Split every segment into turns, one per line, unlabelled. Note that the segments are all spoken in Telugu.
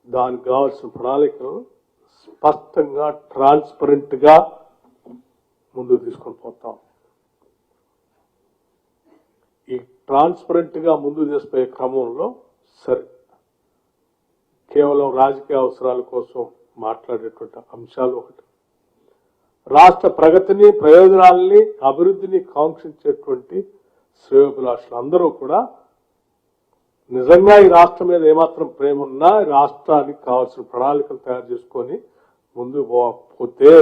దానికి కావాల్సిన ప్రణాళికను స్పష్టంగా ట్రాన్స్పరెంట్ గా ముందుకు తీసుకొని పోతాం. ఈ ట్రాన్స్పరెంట్ గా ముందుకు తీసుకుపోయే క్రమంలో సరే కేవలం రాజకీయ అవసరాల కోసం మాట్లాడేటువంటి అంశాలు ఒకటి, రాష్ట్ర ప్రగతిని, ప్రయోజనాలని, అభివృద్ధిని కాంక్షించేటువంటి శ్రేయోభిలాషులు అందరూ కూడా నిజంగా ఈ రాష్ట్రం మీద ఏమాత్రం ప్రేమ ఉన్నా రాష్ట్రానికి కావాల్సిన ప్రణాళికలు తయారు చేసుకొని ముందుకు పోతే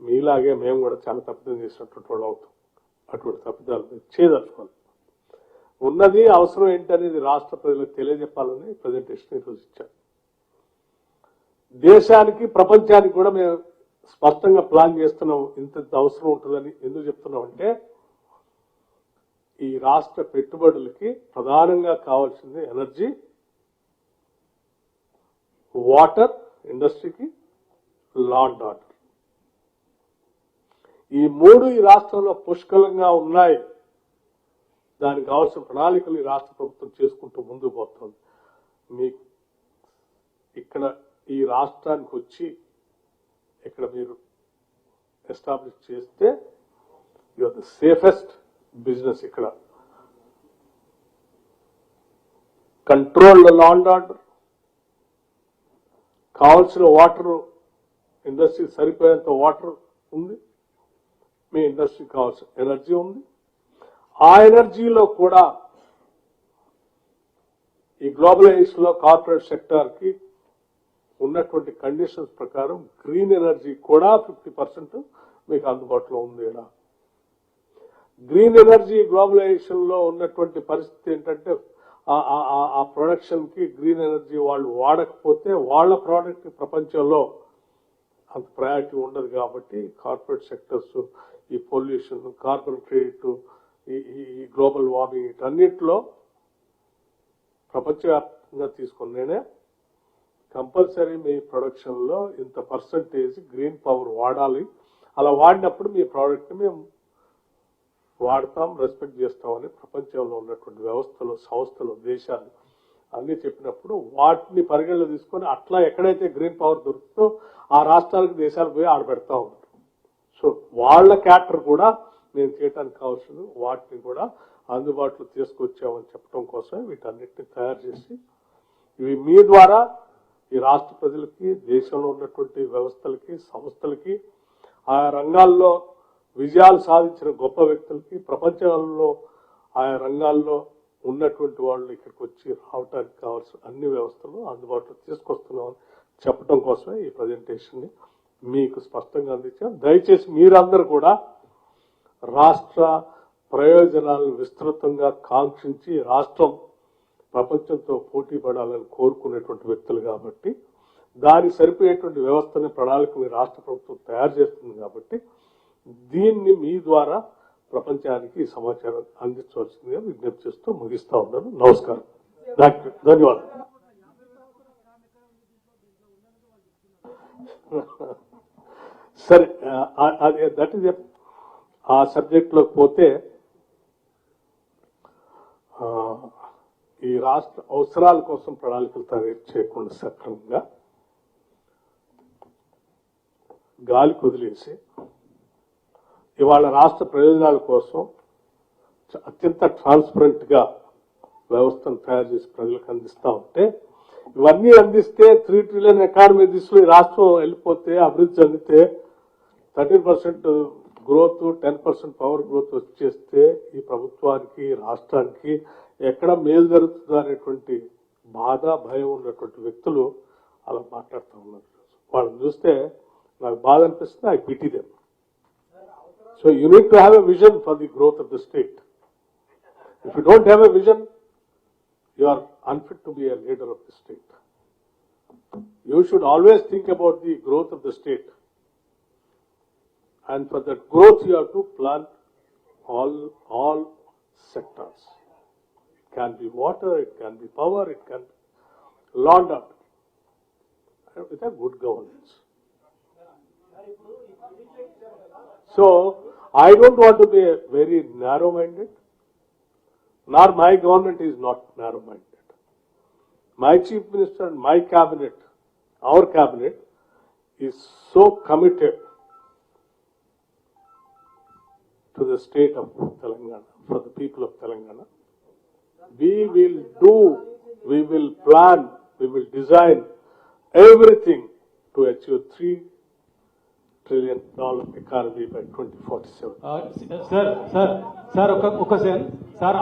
మీలాగే మేము కూడా చాలా తప్పిదం చేసినటువంటి వాళ్ళు అవుతాం. అటువంటి తప్పిదాలు చేయదలుచుకోవాలి. ఉన్నది అవసరం ఏంటనేది రాష్ట్ర ప్రజలకు తెలియజెప్పాలని ప్రజెంటేషన్ ఈరోజు ఇచ్చారు. దేశానికి, ప్రపంచానికి కూడా మేము స్పష్టంగా ప్లాన్ చేస్తున్నాం. ఇంత అవసరం ఉంటుందని ఎందుకు చెప్తున్నాం అంటే ఈ రాష్ట్ర పెట్టుబడులకి ప్రధానంగా కావాల్సింది ఎనర్జీ, వాటర్ ఇండస్ట్రీకి, లా అండ్ ఆర్డర్. ఈ మూడు ఈ రాష్ట్రంలో పుష్కలంగా ఉన్నాయి. దానికి కావాల్సిన ప్రణాళికలు ఈ రాష్ట్ర ప్రభుత్వం చేసుకుంటూ ముందుకు పోతుంది. మీ ఇక్కడ ఈ రాష్ట్రానికి వచ్చి ఇక్కడ మీరు ఎస్టాబ్లిష్ చేస్తే you are the safest business. ఇక్కడ కంట్రోల్డ్ లా అండ్ ఆర్డర్, కావాల్సిన వాటర్ ఇండస్ట్రీ సరిపోయేంత వాటర్ ఉంది, మీ ఇండస్ట్రీకి కావాల్సిన ఎనర్జీ ఉంది. ఆ ఎనర్జీలో కూడా ఈ గ్లోబలైజేషన్ లో కార్పొరేట్ సెక్టార్ కి ఉన్నటువంటి కండిషన్స్ ప్రకారం గ్రీన్ ఎనర్జీ కూడా 50% మీకు అందుబాటులో ఉంది. ఇలా గ్రీన్ ఎనర్జీ గ్లోబలైజేషన్ లో ఉన్నటువంటి పరిస్థితి ఏంటంటే ఆ ప్రొడక్షన్ కి గ్రీన్ ఎనర్జీ వాళ్ళు వాడకపోతే వాళ్ళ ప్రోడక్ట్ ప్రపంచంలో అంత ప్రయారిటీ ఉండదు. కాబట్టి కార్పొరేట్ సెక్టర్స్ ఈ పొల్యూషన్, కార్బన్ క్రెడిట్, ఈ గ్లోబల్ వార్మింగ్ వీటన్నిటిలో ప్రపంచవ్యాప్తంగా తీసుకుని నేనే కంపల్సరీ మీ ప్రొడక్షన్ లో ఇంత పర్సంటేజ్ గ్రీన్ పవర్ వాడాలి. అలా వాడినప్పుడు మీ ప్రోడక్ట్ మేము వాడతాం, రెస్పెక్ట్ చేస్తామని ప్రపంచంలో ఉన్నటువంటి వ్యవస్థలు, సంస్థలు, దేశాలు అన్ని చెప్పినప్పుడు వాటిని పరిగణలో తీసుకొని అట్లా ఎక్కడైతే గ్రీన్ పవర్ దొరుకుతుందో ఆ రాష్ట్రాలకు, దేశాలకు పోయి ఆడబెడతా ఉంటారు. సో వాళ్ళ క్యాటర్ కూడా మేము చేయడానికి కావాల్సింది వాటిని కూడా అందుబాటులో తీసుకొచ్చామని చెప్పడం కోసం వీటన్నిటిని తయారు చేసి ఇవి మీ ద్వారా ఈ రాష్ట్ర ప్రజలకి, దేశంలో ఉన్నటువంటి వ్యవస్థలకి, సంస్థలకి, ఆయా రంగాల్లో విజయాలు సాధించిన గొప్ప వ్యక్తులకి, ప్రపంచంలో ఆయా రంగాల్లో ఉన్నటువంటి వాళ్ళు ఇక్కడికి వచ్చి రావడానికి కావాల్సిన అన్ని వ్యవస్థలు అందుబాటులో తీసుకొస్తున్నామని చెప్పడం కోసమే ఈ ప్రజెంటేషన్ ని మీకు స్పష్టంగా అందించాం. దయచేసి మీరందరూ కూడా రాష్ట్ర ప్రయోజనాలను విస్తృతంగా కాంక్షించి రాష్ట్రం ప్రపంచంతో పోటీ పడాలని కోరుకునేటువంటి వ్యక్తులు కాబట్టి దానికి సరిపోయేటువంటి వ్యవస్థని, ప్రణాళిక మీ రాష్ట్ర ప్రభుత్వం తయారు చేస్తుంది కాబట్టి దీన్ని మీ ద్వారా ప్రపంచానికి ఈ సమాచారం అందించవలసిందిగా విజ్ఞప్తి చేస్తూ ముగిస్తా ఉన్నాను. నమస్కారం, ధన్యవాదాలు. సరే, దట్ ఈస్ ఆ సబ్జెక్ట్ లోకి పోతే ఈ రాష్ట్ర అవసరాల కోసం ప్రణాళికలు తయారు చేయకుండా సక్రమంగా గాలి కుదిలేసి ఇవాళ రాష్ట్ర ప్రయోజనాల కోసం అత్యంత ట్రాన్స్పరెంట్ గా వ్యవస్థను తయారు చేసి ప్రజలకు అందిస్తా ఉంటే ఇవన్నీ అందిస్తే 3 ట్రిలియన్ ఎకానమీ దిశలో ఈ రాష్ట్రం వెళ్ళిపోతే, అభివృద్ధి చెందితే 13% గ్రోత్, 10% పవర్ గ్రోత్ వచ్చేస్తే ఈ ప్రభుత్వానికి, రాష్ట్రానికి ఎక్కడ మేలు జరుగుతుందో అనేటువంటి బాధ, భయం ఉన్నటువంటి వ్యక్తులు అలా మాట్లాడుతూ ఉన్నారు. వాళ్ళని చూస్తే నాకు బాధ అనిపిస్తుంది. I pity them. So you need to have a vision for the growth of the state. If you don't have a vision, you are unfit to be a leader of the state. You should always think about the growth of the state. And for that growth, you have to plan all sectors. It can be water, it can be power, it can be law and order, with a good governance. So I don't want to be very narrow-minded, nor my government is not narrow-minded. my chief minister and my cabinet, our cabinet, is so committed to the state of Telangana, for the people of Telangana. We will do, we will plan, we will design everything to achieve $3 trillion economy by 2047.
Sir ఒక సార్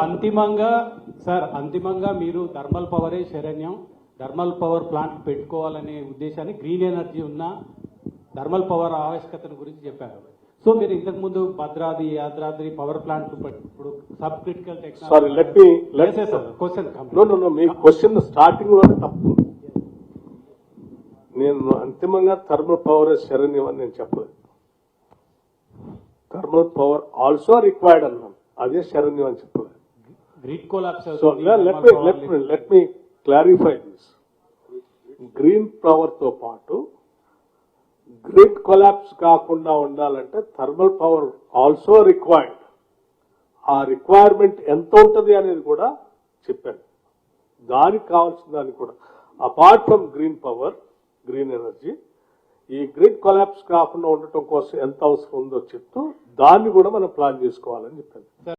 అంతిమంగా మీరు థర్మల్ పవరే శరణ్యం, థర్మల్ పవర్ ప్లాంట్ పెట్టుకోవాలనే ఉద్దేశాన్ని గ్రీన్ ఎనర్జీ ఉన్న థర్మల్ పవర్ ఆవశ్యకతను గురించి చెప్పారు. సో మీరు ఇంతకు ముందు భద్రాద్రి యాదాద్రి పవర్ ప్లాంట్ ఇప్పుడు sub critical
Sorry, let me
question
no, మీ క్వశ్చన్ స్టార్టింగ్ లో తప్పు. నేను అంతిమంగా థర్మల్ పవర్ శరణ్యం అని నేను చెప్పలేదు. థర్మల్ పవర్ ఆల్సో రిక్వైర్డ్ అన్నాను, అదే శరణ్యం అని చెప్పలేదు.
Grid collapse.
So let me clarify this. Green power తో పాటు గ్రిడ్ కొలాప్స్ కాకుండా ఉండాలంటే థర్మల్ పవర్ ఆల్సో రిక్వైర్డ్. ఆ రిక్వైర్మెంట్ ఎంత ఉంటుంది అనేది కూడా చెప్పాను. దానికి కావాల్సిన దాన్ని కూడా apart from green power, green energy, ఈ గ్రిడ్ కొలాప్స్ కాకుండా ఉండటం కోసం ఎంత అవసరం ఉందో చెప్తూ దాన్ని కూడా మనం ప్లాన్ చేసుకోవాలని చెప్పాను.